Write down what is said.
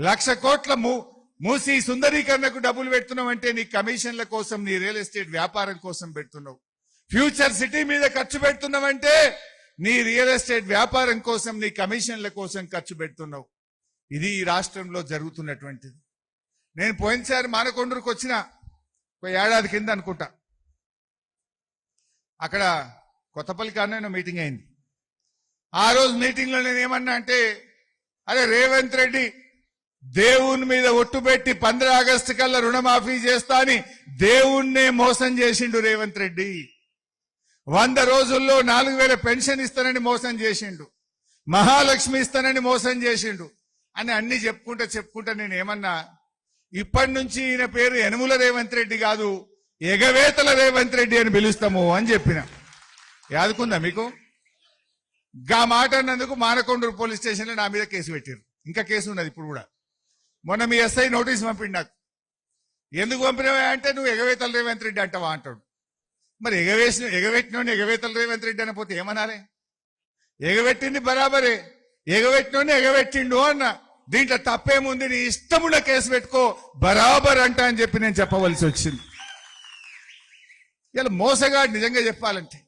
1,00,000 కోట్ల మూసి సుందరీకరణకు డబ్బులు పెడుతున్నావంటే నీ కమిషన్ల కోసం, నీ రియల్ ఎస్టేట్ వ్యాపారం కోసం పెడుతున్నావు. ఫ్యూచర్ సిటీ మీద ఖర్చు పెడుతున్నావంటే నీ రియల్ ఎస్టేట్ వ్యాపారం కోసం, నీ కమిషన్ల కోసం ఖర్చు పెడుతున్నావు. ఇది ఈ రాష్ట్రంలో జరుగుతున్నటువంటిది. నేను పోయినసారి మానకొండూరుకు వచ్చిన ఒక ఏడాది కింద అనుకుంటా, అక్కడ కొత్తపల్లి కాడనే మీటింగ్ అయింది. ఆ రోజు మీటింగ్ లో నేను ఏమన్నా అంటే, అరే రేవంత్ రెడ్డి దేవుని మీద ఒట్టు పెట్టి 15 ఆగస్టు కల్లా రుణమాఫీ చేస్తా అని దేవుణ్ణే మోసం చేసిండు రేవంత్ రెడ్డి. 100 రోజుల్లో 4,000 పెన్షన్ ఇస్తానని మోసం చేసిండు, మహాలక్ష్మి ఇస్తానని మోసం చేసిండు అని అన్ని చెప్పుకుంటా నేను ఏమన్నా, ఇప్పటి నుంచి ఈయన పేరు యనుమల రేవంత్ రెడ్డి కాదు, ఎగవేతల రేవంత్ రెడ్డి అని పిలుస్తాము అని చెప్పిన. యాదుకుందా మీకు? గా మాట అన్నందుకు మానకొండూరు పోలీస్ స్టేషన్ లో నా మీద కేసు పెట్టారు. ఇంకా కేసు ఉన్నది ఇప్పుడు కూడా. మొన్న మీ ఎస్ఐ నోటీస్ పంపిండు నాకు. ఎందుకు పంపినవా అంటే, నువ్వు ఎగవేతల రేవంత్ రెడ్డి అంటావా అంటాడు. మరి ఎగవేటినోని ఎగవేతల రేవంత్ రెడ్డి అనపోతే ఏమనాలి? ఎగబెట్టింది బరాబరే, ఎగబెట్టినోని ఎగబెట్టిండు అన్న. దీంట్లో తప్పేముంది? నీ ఇష్టమున్న కేసు పెట్టుకో, బరాబర్ అంట అని చెప్పి నేను చెప్పవలసి వచ్చింది. ఇలా మోసగాడు నిజంగా చెప్పాలంటే